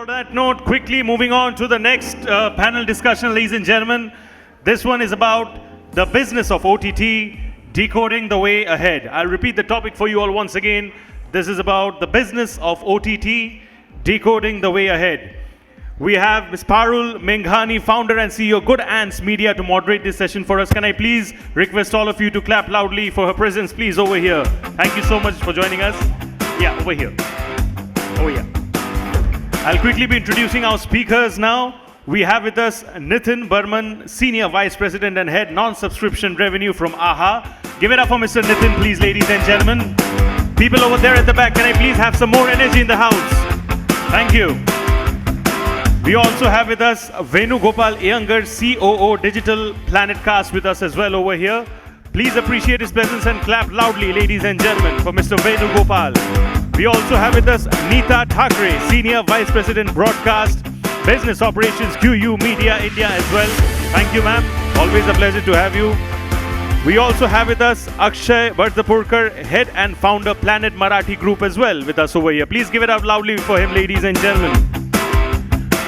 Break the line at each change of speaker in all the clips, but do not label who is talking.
On that note, quickly moving on to the next panel discussion, ladies and gentlemen. This one is about the business of OTT, decoding the way ahead. I'll repeat the topic for you all once again. This is about the business of OTT, decoding the way ahead. We have Ms. Parul, Menghani, founder and CEO, Good Ants Media, to moderate this session for us. Can I please request all of you to clap loudly for her presence, please, over here. Thank you so much for joining us. Yeah, over here. Over here. I'll quickly be introducing our speakers now. We have with us Nitin, Burman, Senior Vice President and Head Non-Subscription Revenue from AHA. Give it up for Mr. Nitin, please, ladies and gentlemen. People over there at the back, can I please have some more energy in the house? Thank you. We also have with us Venugopal, Iyengar, COO Digital Planetcast with us as well over here. Please appreciate his presence and clap loudly, ladies and gentlemen, for Mr. Venugopal. We also have with us Neeta, Thakare, Senior Vice President Broadcast, Business Operations, QYou Media India as well. Thank you, ma'am. Always a pleasure to have you. We also have with us Akshay, Bardapurkar, Head and Founder, Planet Marathi Group as well with us over here. Please give it up loudly for him, ladies and gentlemen.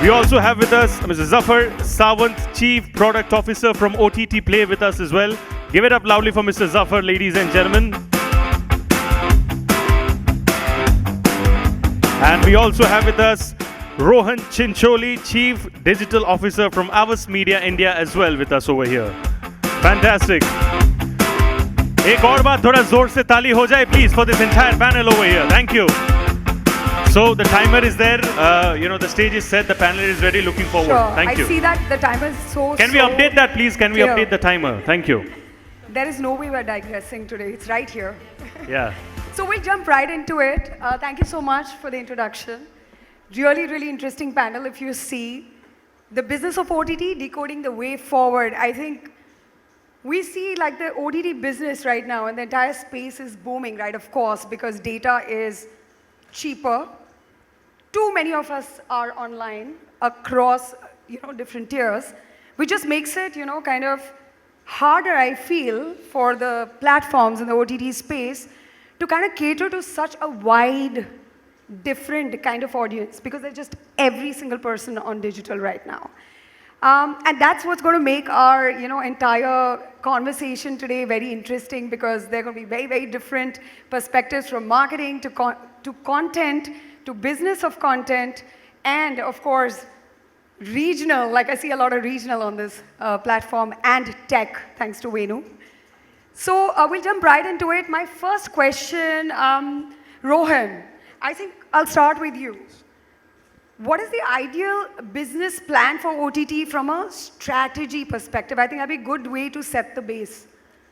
We also have with us Mr. Zafar, Sawant, Chief Product Officer from OTTPlay with us as well. Give it up loudly for Mr. Zafar, ladies and gentlemen. And we also have with us Rohan, Chincholi, Chief Digital Officer from Havas Media India as well with us over here. Fantastic. एक और बार थोड़ा जोर से ताली हो जाए please for this entire panel over here. Thank you. So the timer is there. The stage is set. The panel is ready. Looking forward.
Sure.
Thank you.
I see that the timer is so.
Can we update that, please? Can we update the timer? Thank you.
There is no way we're digressing today. It's right here.
Yeah.
So we'll jump right into it. Thank you so much for the introduction. Really, really interesting panel. If you see the business of OTT, decoding the way forward, I think we see like the OTT business right now, and the entire space is booming, right? Of course, because data is cheaper. Too many of us are online across, different tiers, which just makes it, kind of harder, I feel, for the platforms in the OTT space to kind of cater to such a wide, different kind of audience, because there's just every single person on digital right now. And that's what's going to make our, entire conversation today very interesting, because there are going to be very, very different perspectives from marketing to content, to business of content, and of course, regional, like I see a lot of regional on this platform, and tech, thanks to Venu. So we'll jump right into it. My first question, Rohan, I think I'll start with you. What is the ideal business plan for OTT from a strategy perspective? I think that'd be a good way to set the base.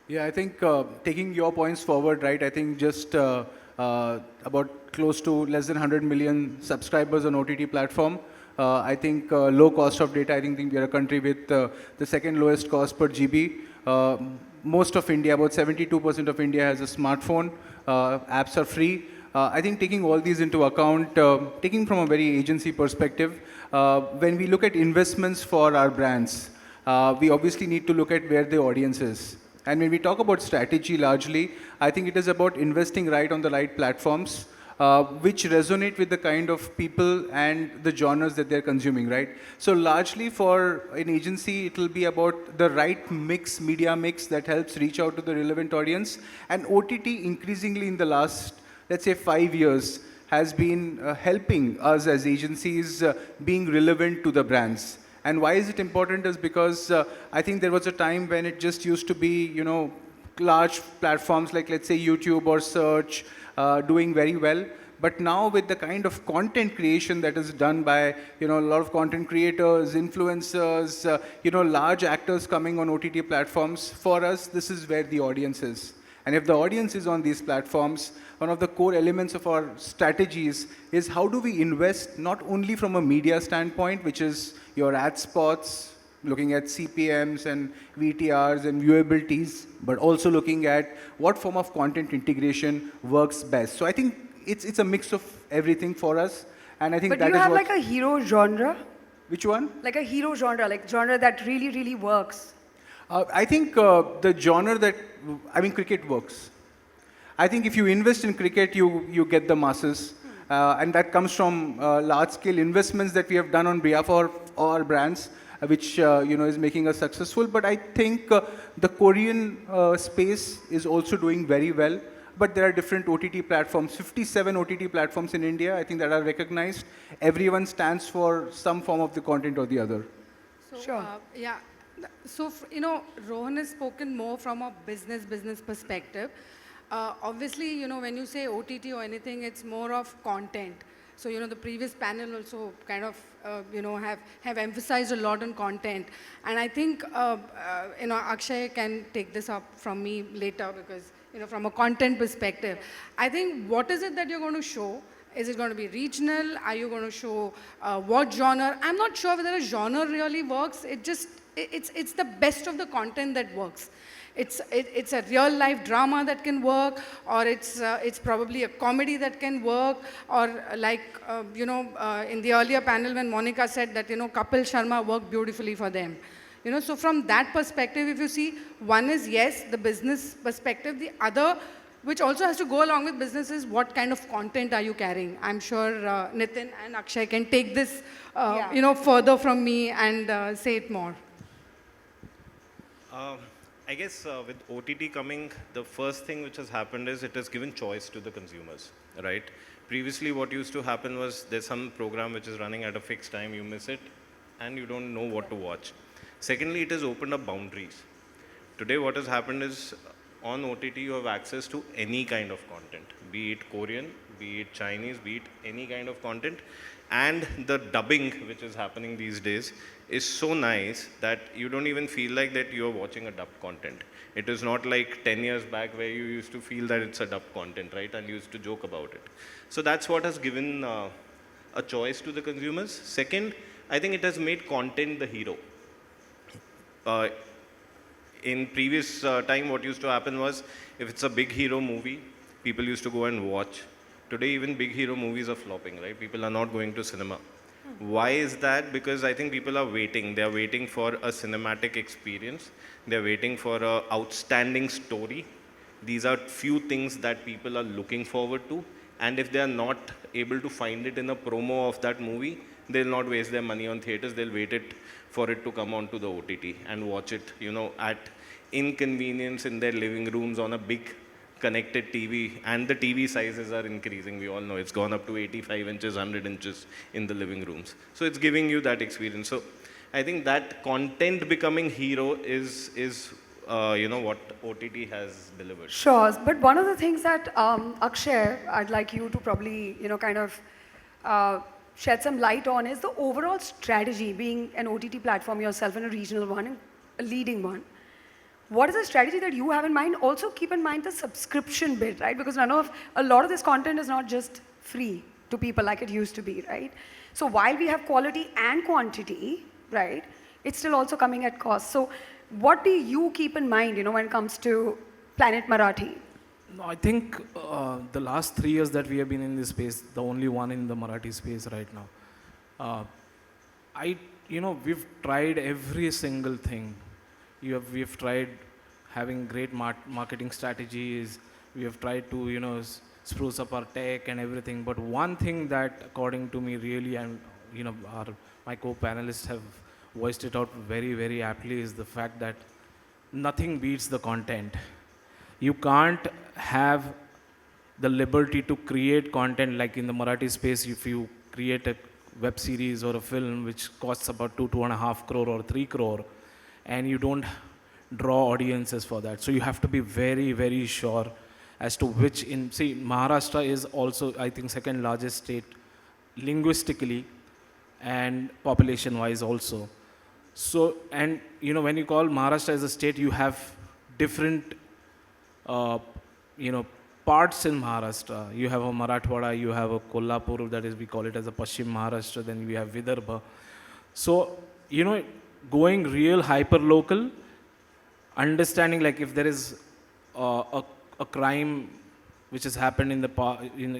Yeah, I think taking your points forward, right, I think just about close to less than 100 million subscribers on OTT platform. I think low cost of data. I think we are a country with the second lowest cost per GB. Most of India, about 72% of India has a smartphone. Apps are free. I think taking all these into account, taking from a very agency perspective, when we look at investments for our brands, we obviously need to look at where the audience is. And when we talk about strategy largely, I think it is about investing right on the right platforms, which resonate with the kind of people and the genres that they're consuming, right? So largely for an agency, it will be about the right mix, media mix that helps reach out to the relevant audience. And OTT increasingly in the last, let's say 5 years, has been helping us as agencies being relevant to the brands. And why is it important is because I think there was a time when it just used to be, large platforms like, let's say, YouTube or search doing very well. But now with the kind of content creation that is done by, a lot of content creators, influencers, large actors coming on OTT platforms, for us, this is where the audience is. And if the audience is on these platforms, one of the core elements of our strategies is how do we invest not only from a media standpoint, which is your ad spots, looking at CPMs and VTRs and viewabilities, but also looking at what form of content integration works best. So I think it's a mix of everything for us. And I think that is what...
But do you have like a hero genre?
Which one?
Like a hero genre, like genre that really, really works.
I think the genre that, cricket works. I think if you invest in cricket, you get the masses. And that comes from large-scale investments that we have done on behalf of our brands, which is making us successful. But I think the Korean space is also doing very well. But there are different OTT platforms, 57 OTT platforms in India, I think, that are recognized. Everyone stands for some form of the content or the other.
So,
Sure.
yeah. So, Rohan has spoken more from a business perspective. Obviously, when you say OTT or anything, it's more of content. So, the previous panel also kind of, have emphasized a lot on content. And I think, Akshay can take this up from me later because, from a content perspective, I think what is it that you're going to show? Is it going to be regional? Are you going to show what genre? I'm not sure whether a genre really works. It's the best of the content that works. It's a real life drama that can work, or it's probably a comedy that can work, or like in the earlier panel when Monica said that Kapil Sharma worked beautifully for them. So from that perspective, if you see, one is yes, the business perspective. The other, which also has to go along with business, is what kind of content are you carrying? I'm sure Nitin and Akshay can take this, further from me and say it more.
I guess with OTT coming, the first thing which has happened is it has given choice to the consumers, right? Previously, what used to happen was there's some program which is running at a fixed time, you miss it, and you don't know what to watch. Secondly, it has opened up boundaries. Today, what has happened is on OTT, you have access to any kind of content, be it Korean, be it Chinese, be it any kind of content. And the dubbing, which is happening these days, is so nice that you don't even feel like that you're watching a dubbed content. It is not like 10 years back where you used to feel that it's a dubbed content, right? And you used to joke about it. So that's what has given a choice to the consumers. Second, I think it has made content the hero. In previous time, what used to happen was, if it's a big hero movie, people used to go and watch. Today, even big hero movies are flopping, right? People are not going to cinema. Why is that? Because I think people are waiting. They are waiting for a cinematic experience. They are waiting for an outstanding story. These are few things that people are looking forward to. And if they are not able to find it in a promo of that movie, they'll not waste their money on theaters. They'll wait for it to come onto the OTT and watch it, at inconvenience in their living rooms on a big connected TV. And the TV sizes are increasing. We all know it's gone up to 85 inches, 100 inches in the living rooms. So it's giving you that experience. So I think that content becoming hero is what OTT has delivered.
Sure, but one of the things that Akshay, I'd like you to probably, kind of shed some light on is the overall strategy, being an OTT platform yourself and a regional one and a leading one. What is the strategy that you have in mind? Also keep in mind the subscription bit, right? Because a lot of this content is not just free to people like it used to be, right? So while we have quality and quantity, right, it's still also coming at cost. So what do you keep in mind, when it comes to Planet Marathi?
No, I think the last 3 years that we have been in this space, the only one in the Marathi space right now, we've tried every single thing. We've tried having great marketing strategies. We have tried to, spruce up our tech and everything. But one thing that, according to me, really, and my co-panelists have voiced it out very, very aptly, is the fact that nothing beats the content. You can't have the liberty to create content like in the Marathi space. If you create a web series or a film which costs about 2.5 crore or 3 crore, and you don't draw audiences for that. So you have to be very, very sure as to which Maharashtra is also, I think, second largest state linguistically and population wise also. So, and when you call Maharashtra as a state, you have different parts in Maharashtra. You have a Marathwada, you have a Kolhapur, that is, we call it as a Paschim Maharashtra, then we have Vidarbha. So, going real hyper-local, understanding like if there is a crime which has happened in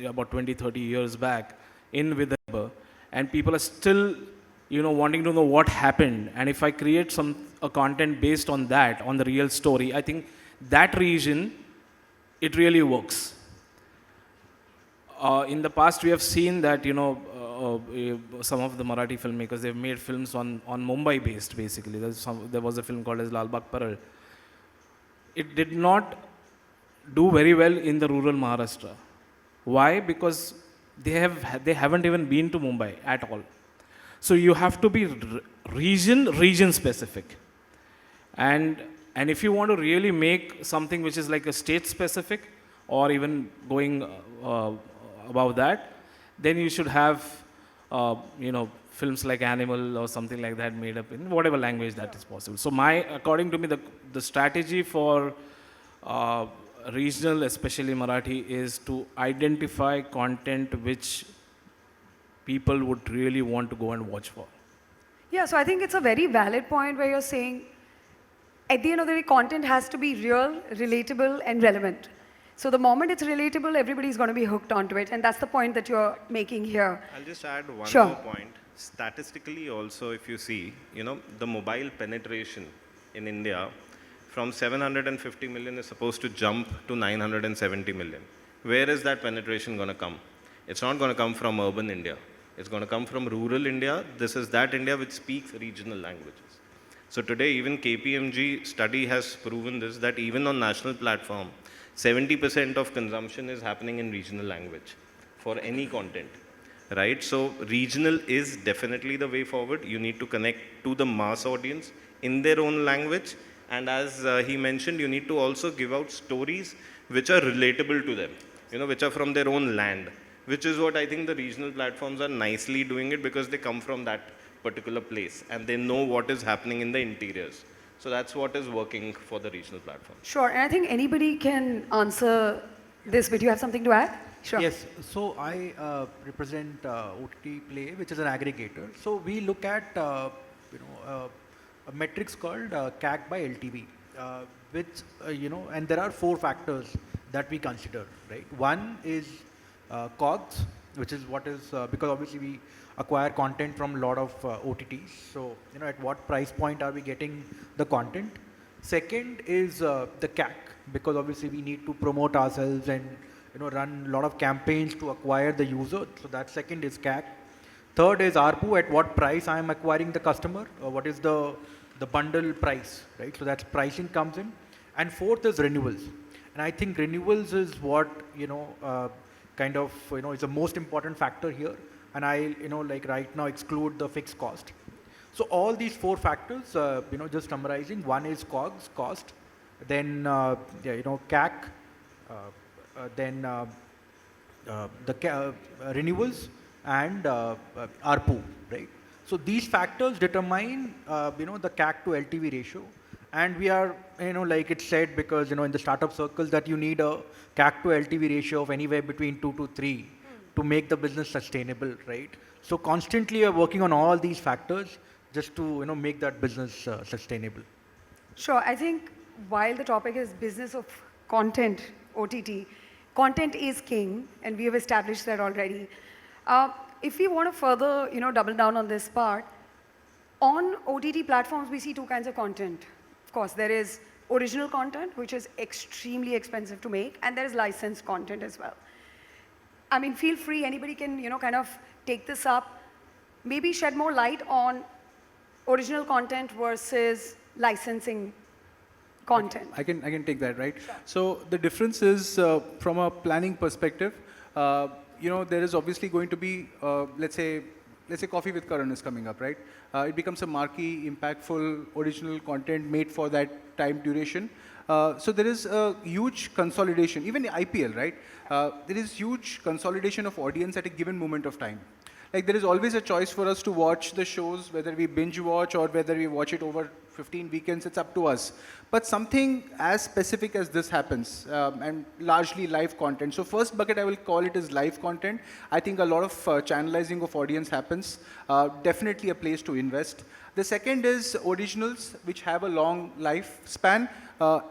about 20, 30 years back in Vidarbha, and people are still, wanting to know what happened. And if I create a content based on that, on the real story, I think that region, it really works. in the past we have seen that, some of the Marathi filmmakers, they've made films on Mumbai based basically. There was a film called as Lal Bagh Parul. It did not do very well in the rural Maharashtra. Why? Because they haven't even been to Mumbai at all. So you have to be region specific. And if you want to really make something which is like a state specific or even going above that, then you should have, films like Animal or something like that made up in whatever language that is possible. So according to me, the strategy for regional, especially Marathi, is to identify content which people would really want to go and watch for.
Yeah, so I think it's a very valid point where you're saying, at the end of the day, content has to be real, relatable, and relevant. So the moment it's relatable, everybody's going to be hooked onto it, and that's the point that you're making here.
I'll just add one
Sure.
more point. Statistically also, if you see, the mobile penetration in India from 750 million is supposed to jump to 970 million. Where is that penetration going to come? It's not going to come from urban India. It's going to come from rural India. This is that India which speaks regional languages. So today, even KPMG study has proven this, that even on national platform, 70% of consumption is happening in regional language for any content, right? So regional is definitely the way forward. You need to connect to the mass audience in their own language. And as he mentioned, you need to also give out stories which are relatable to them, which are from their own land, which is what I think the regional platforms are nicely doing it, because they come from that particular place and they know what is happening in the interiors. So that's what is working for the regional platform.
Sure, and I think anybody can answer this, but you have something to add? Sure.
Yes, so I represent OTTPlay, which is an aggregator. So we look at a metrics called CAC by LTV, which, and there are 4 factors that we consider, right? One is COGS, which is what is, because obviously we acquire content from a lot of OTTs. So, at what price point are we getting the content? Second is the CAC, because obviously we need to promote ourselves and, run a lot of campaigns to acquire the user. So that second is CAC. Third is ARPU, at what price I am acquiring the customer, or what is the bundle price, right? So that's pricing comes in. And fourth is renewals. And I think renewals is what, kind of, is the most important factor here. And I, like right now exclude the fixed cost. So all these 4 factors, just summarizing, one is COGS, cost, then, CAC, then renewals and ARPU, right? So these factors determine, the CAC to LTV ratio. And we are, like it said, because, in the startup circles that you need a CAC to LTV ratio of anywhere between 2 to 3 to make the business sustainable, right? So constantly we are working on all these factors just to, make that business sustainable.
Sure, I think while the topic is business of content, OTT, content is king, and we have established that already. If we want to further, double down on this part, on OTT platforms, we see 2 kinds of content. Of course, there is original content, which is extremely expensive to make, and there is licensed content as well. I mean, feel free, anybody can, kind of take this up, maybe shed more light on original content versus licensing content.
I can take that, right? Sure. So the difference is from a planning perspective, there is obviously going to be, let's say Coffee with Karan is coming up, right? It becomes a marquee, impactful, original content made for that time duration. So there is a huge consolidation, even the IPL, right? There is huge consolidation of audience at a given moment of time. Like there is always a choice for us to watch the shows, whether we binge watch or whether we watch it over 15 weekends, it's up to us. But something as specific as this happens, and largely live content. So first bucket I will call it is live content. I think a lot of channelizing of audience happens. Definitely a place to invest. The second is originals, which have a long lifespan.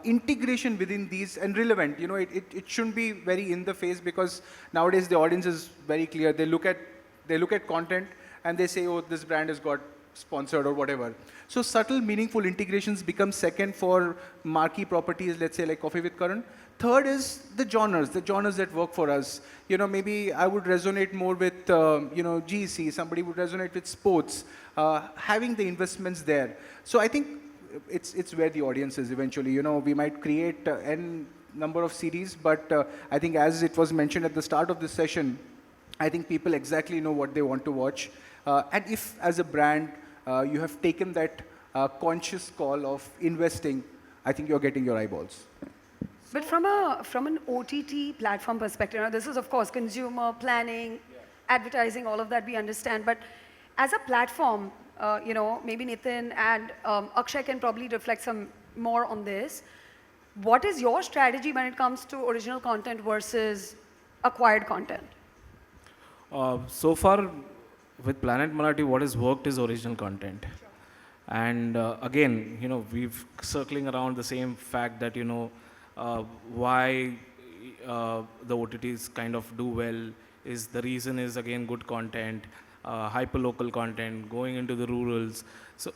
Integration within these and relevant. It shouldn't be very in the face, because nowadays the audience is very clear. They look at content and they say, oh, this brand has got sponsored or whatever. So subtle, meaningful integrations become second for marquee properties, let's say like Coffee with Karan. Third is the genres that work for us. You know, maybe I would resonate more with, GC, somebody would resonate with sports, having the investments there. So I think it's where the audience is eventually. You know, we might create n number of series, but I think as it was mentioned at the start of this session, I think people exactly know what they want to watch. And if as a brand, you have taken that conscious call of investing, I think you're getting your eyeballs.
But from an OTT platform perspective, now this is of course consumer planning, advertising, all of that we understand. But as a platform, maybe Nitin and Akshay can probably reflect some more on this. What is your strategy when it comes to original content versus acquired content?
So far, with Planet Marathi, what has worked is original content. Sure. And again, we've circling around the same fact that, why the OTTs kind of do well is the reason is again good content, hyper-local content, going into the rurals. So,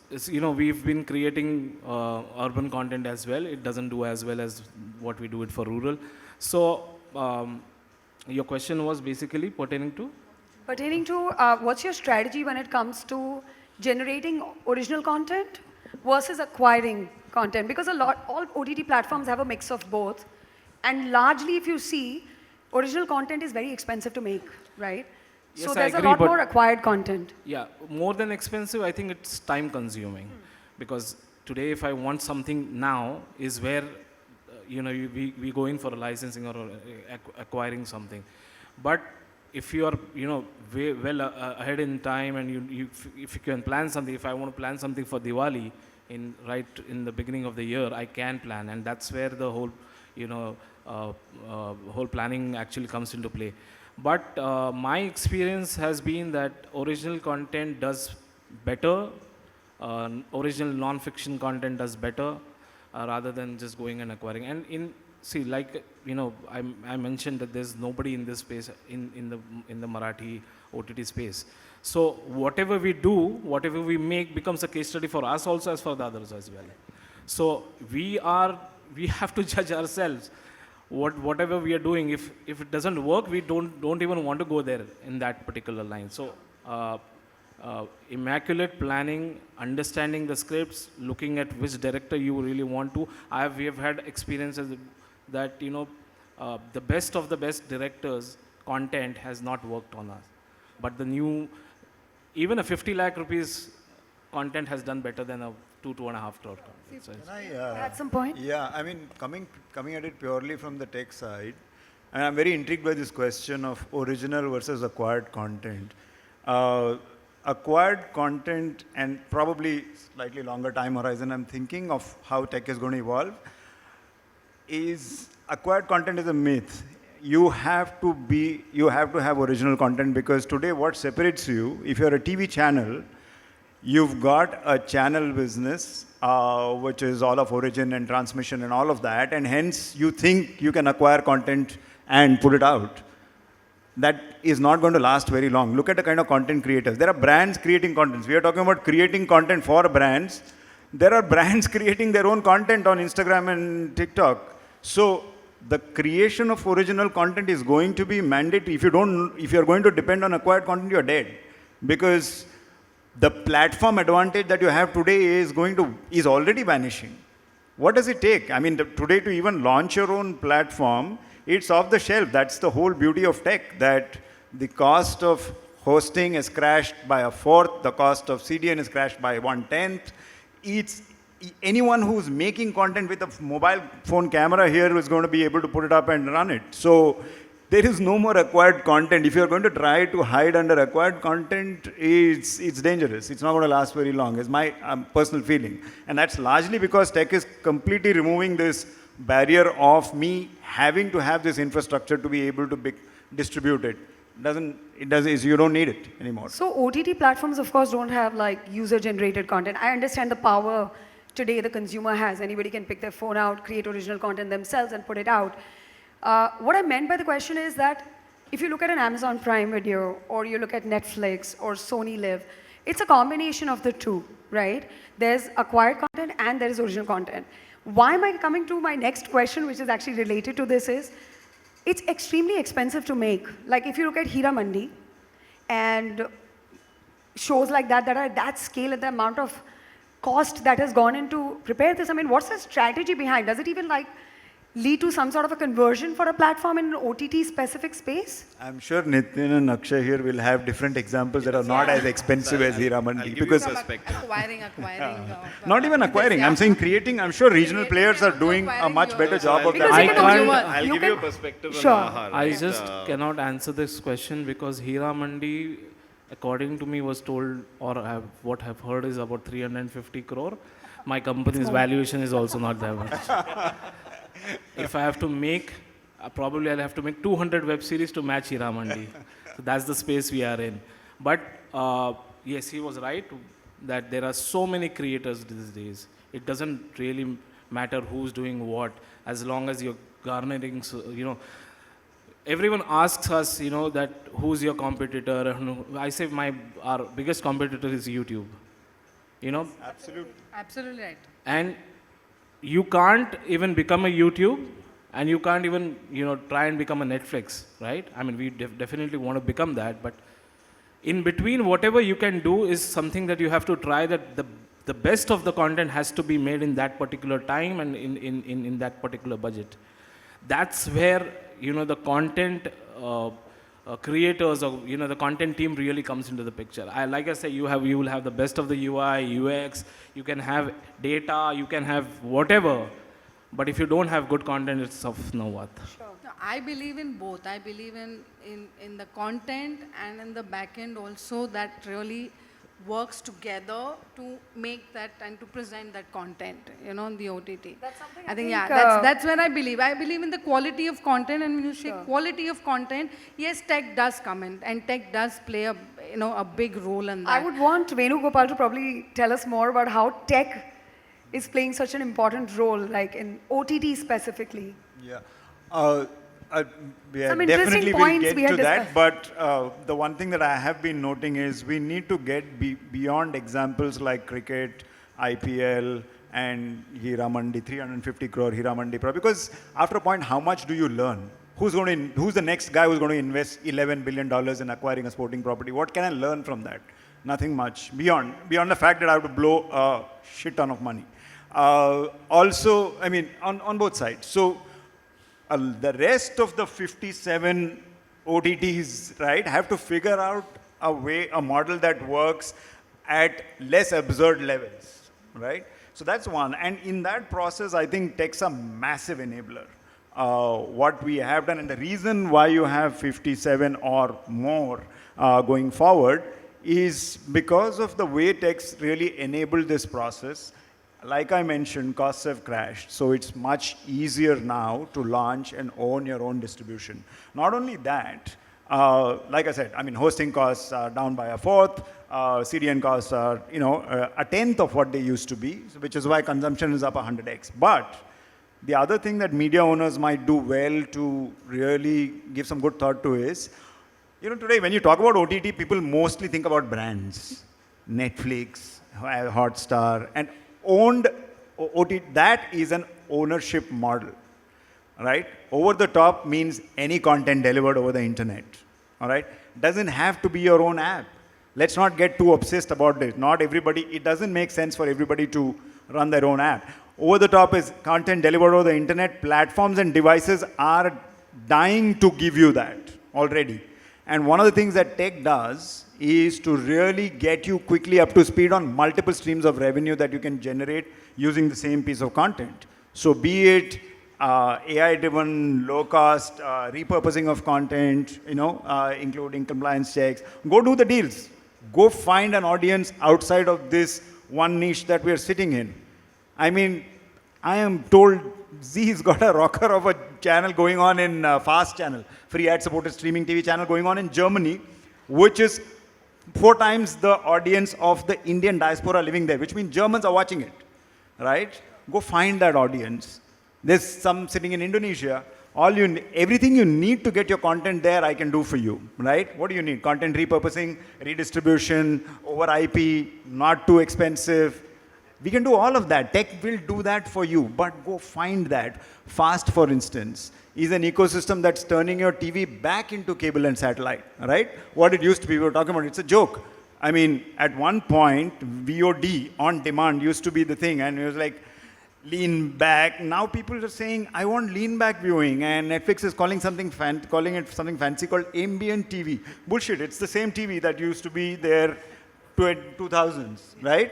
we've been creating urban content as well. It doesn't do as well as what we do it for rural. So, your question was basically pertaining to?
Pertaining to what's your strategy when it comes to generating original content versus acquiring content? Because all OTT platforms have a mix of both. And largely, if you see, original content is very expensive to make, right?
Yes,
so there's
I
a
agree,
lot
but
more acquired content.
Yeah, more than expensive, I think it's time consuming. Because today, if I want something now, is where, we go in for a licensing or acquiring something. But if you are, way well ahead in time and if you can plan something, if I want to plan something for Diwali right in the beginning of the year, I can plan. And that's where the whole, whole planning actually comes into play. But my experience has been that original content does better, original non-fiction content does better, rather than just going and acquiring. And I mentioned that there's nobody in this space, in the Marathi OTT space. So whatever we do, whatever we make becomes a case study for us also as for the others as well. So we have to judge ourselves. Whatever we are doing, if it doesn't work, we don't even want to go there in that particular line. So immaculate planning, understanding the scripts, looking at which director you really want to. We have had experiences that the best of the best directors' content has not worked on us, but even a 50 lakh rupees content has done better than a 2.5 crore content. So
Can I,
At some point?
Yeah, I mean, coming at it purely from the tech side, and I'm very intrigued by this question of original versus acquired content. Acquired content and probably slightly longer time horizon, I'm thinking of how tech is going to evolve, is acquired content is a myth. You have to have original content, because today what separates you, if you're a TV channel, you've got a channel business, which is all of origin and transmission and all of that, and hence you think you can acquire content and put it out. That is not going to last very long. Look at the kind of content creators. There are brands creating content. We are talking about creating content for brands. There are brands creating their own content on Instagram and TikTok. So the creation of original content is going to be mandatory. If you're going to depend on acquired content, you're dead. Because the platform advantage that you have today is already vanishing. What does it take? I mean, today to even launch your own platform, it's off the shelf. That's the whole beauty of tech, that the cost of hosting has crashed by a fourth, the cost of CDN is crashed by 1/10. Anyone who's making content with a mobile phone camera here is going to be able to put it up and run it. So there is no more acquired content. If you're going to try to hide under acquired content, it's dangerous. It's not going to last very long, is my personal feeling. And that's largely because tech is completely removing this barrier of me having to have this infrastructure to be able to distribute it. You don't need it anymore.
So OTT platforms, of course, don't have like user-generated content. I understand the power today the consumer has. Anybody can pick their phone out, create original content themselves and put it out. What I meant by the question is that if you look at an Amazon Prime Video or you look at Netflix or Sony Live, It's a combination of the two, right? There's acquired content and there is original content. Why am I coming to my next question, which is actually related to this, is it's extremely expensive to make. Like if you look at Hira Mandi and shows like that that are at that scale and the amount of cost that has gone into prepare this, I mean, what's the strategy behind? Does it even like lead to some sort of a conversion for a platform in an OTT specific space?
I'm sure Nitin and Akshay here will have different examples that are not as expensive as Hira Mandi. Because
Acquiring.
not even acquiring, I'm saying creating. I'm sure regional players are doing a much better job of
Because
that.
you can only-
I'll
you
give you a
can-
perspective
Sure.
on Aha.
I
Right?
just cannot answer this question because Hira Mandi, according to me, was told, or what I've heard is about 350 crore. My company's valuation is also not that much. If I have to make, probably I'll have to make 200 web series to match Hira Mandi. So that's the space we are in. But yes, he was right that there are so many creators these days. It doesn't really matter who's doing what, as long as you're garnering, everyone asks us, that who's your competitor? And I say our biggest competitor is YouTube.
Absolutely right.
And you can't even become a YouTube, and you can't even, try and become a Netflix, right? I mean, we definitely want to become that, but in between, whatever you can do is something that you have to try, that the best of the content has to be made in that particular time and in that particular budget. That's where, the content creators or, the content team really comes into the picture. Like I say, you will have the best of the UI, UX, you can have data, you can have whatever, but if you don't have good content, it's of no worth.
No, I believe in both. I believe in the content and in the back end also that really works together to make that and to present that content, on the OTT.
That's something
I think,
think,
that's where I believe. I believe in the quality of content, and when you say quality of content, yes, tech does come in, and tech does play a big role in that.
I would want Venugopal to probably tell us more about how tech is playing such an important role, like in OTT specifically.
Yeah. We
Some
definitely
interesting
will
points
get
we had
to that,
discussed.
but the one thing that I have been noting is we need to get beyond examples like cricket, IPL, and Hira Mandi, 350 crore Hira Mandi, because after a point, how much do you learn? Who's the next guy who's going to invest $11 billion in acquiring a sporting property? What can I learn from that? Nothing much. Beyond the fact that I have to blow a shit ton of money. Also, I mean, on both sides. So the rest of the 57 OTTs, right, have to figure out a model that works at less absurd levels, right? So that's one. And in that process, I think tech's a massive enabler. What we have done, and the reason why you have 57 or more going forward is because of the way tech's really enabled this process. Like I mentioned, costs have crashed, so it's much easier now to launch and own your own distribution. Not only that, like I said, I mean, hosting costs are down by a fourth, CDN costs are, a tenth of what they used to be, which is why consumption is up 100x. But the other thing that media owners might do well to really give some good thought to is, today when you talk about OTT, people mostly think about brands, Netflix, Hotstar, and owned OTT, that is an ownership model, right? Over the top means any content delivered over the internet, all right? Doesn't have to be your own app. Let's not get too obsessed about this. It doesn't make sense for everybody to run their own app. Over the top is content delivered over the internet. Platforms and devices are dying to give you that already. And one of the things that tech does is to really get you quickly up to speed on multiple streams of revenue that you can generate using the same piece of content. So be it AI-driven, low-cost repurposing of content, including compliance checks. Go do the deals. Go find an audience outside of this one niche that we are sitting in. I mean, I am told Z's got a rocker of a channel going on in Fast channel, free ad-supported streaming TV channel going on in Germany, which is 4 times the audience of the Indian diaspora living there, which means Germans are watching it, right? Go find that audience. There's some sitting in Indonesia Everything you need to get your content there, I can do for you, right? What do you need? Content repurposing, redistribution, over IP, not too expensive. We can do all of that. Tech will do that for you, but go find that. Fast, for instance, is an ecosystem that's turning your TV back into cable and satellite, right? What it used to be, we were talking about, it's a joke. I mean, at one point, VOD, on demand, used to be the thing, and it was like, lean back. Now people are saying, I want lean back viewing, and Netflix is calling it something fancy called ambient TV. Bullshit, it's the same TV that used to be there 2000s, right?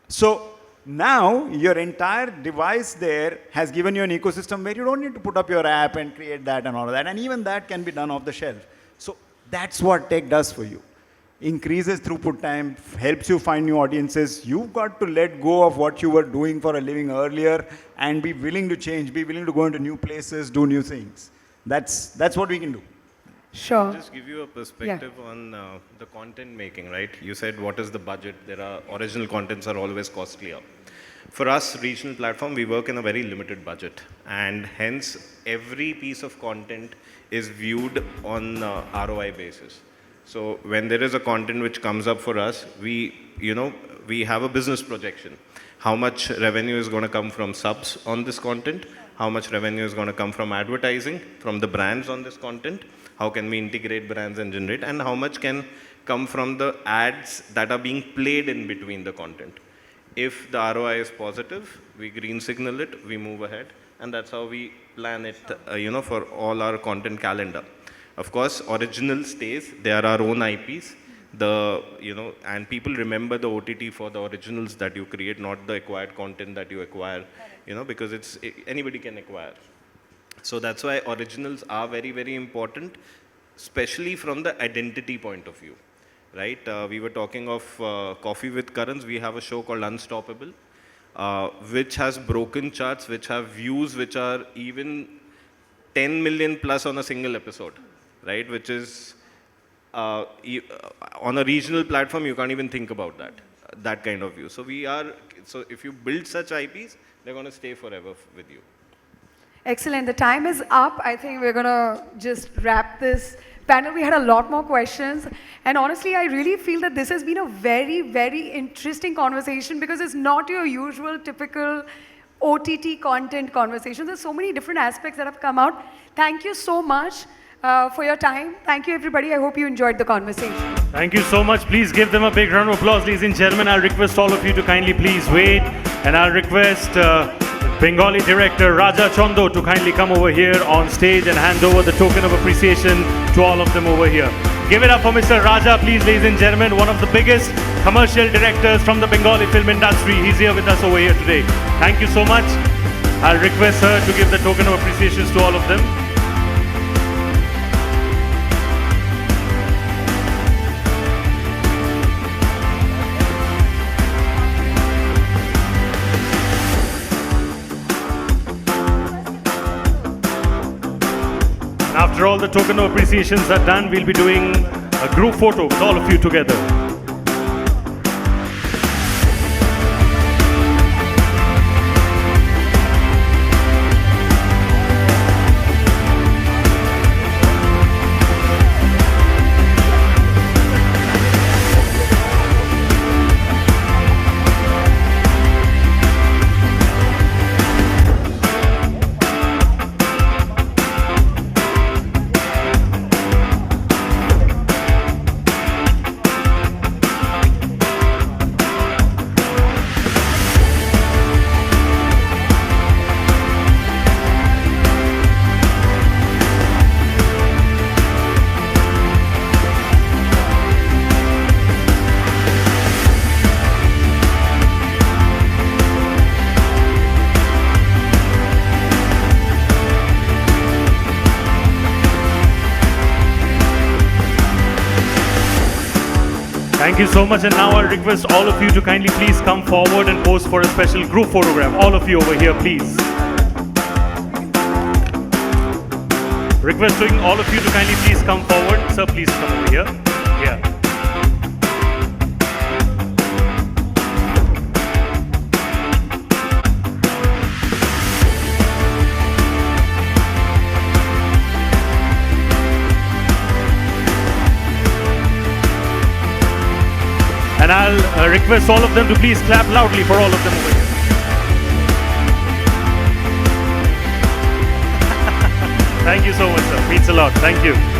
So now your entire device there has given you an ecosystem where you don't need to put up your app and create that and all of that, and even that can be done off the shelf. So that's what tech does for you. Increases throughput time, helps you find new audiences. You've got to let go of what you were doing for a living earlier and be willing to change, be willing to go into new places, do new things. That's what we can do.
Sure.
Just give you a perspective on the content making, right? You said, what is the budget? There are original contents are always costlier. For us, regional platform, we work in a very limited budget, and hence every piece of content is viewed on ROI basis. So when there is a content which comes up for us, we have a business projection. How much revenue is going to come from subs on this content? How much revenue is going to come from advertising, from the brands on this content? How can we integrate brands and generate? And how much can come from the ads that are being played in between the content? If the ROI is positive, we green signal it, we move ahead. And that's how we plan it, for all our content calendar. Of course, original stays, they are our own IPs. And people remember the OTT for the originals that you create, not the acquired content that you acquire, because anybody can acquire. So that's why originals are very, very important, especially from the identity point of view, right? We were talking of Coffee with Currents. We have a show called Unstoppable, which has broken charts, which have views which are even 10 million plus on a single episode, right? Which is, on a regional platform, you can't even think about that kind of view. So if you build such IPs, they're going to stay forever with you.
Excellent. The time is up. I think we're going to just wrap this panel. We had a lot more questions. And honestly, I really feel that this has been a very, very interesting conversation, because it's not your usual, typical OTT content conversation. There's so many different aspects that have come out. Thank you so much for your time. Thank you, everybody. I hope you enjoyed the conversation.
Thank you so much. Please give them a big round of applause, ladies and gentlemen. I'll request all of you to kindly please wait. And I'll request Bengali director Raja Chondo to kindly come over here on stage and hand over the token of appreciation to all of them over here. Give it up for Mr. Raja, please, ladies and gentlemen. One of the biggest commercial directors from the Bengali film industry. He's here with us over here today. Thank you so much. I'll request her to give the token of appreciation to all of them. After all the token of appreciations are done, we'll be doing a group photo with all of you together. Thank you so much, and now I'll request all of you to kindly please come forward and pose for a special group photograph. All of you over here, please. Requesting all of you to kindly please come forward. Sir, please come over here. Yeah. And I'll request all of them to please clap loudly for all of them over here. Thank you so much, sir. Means a lot. Thank you.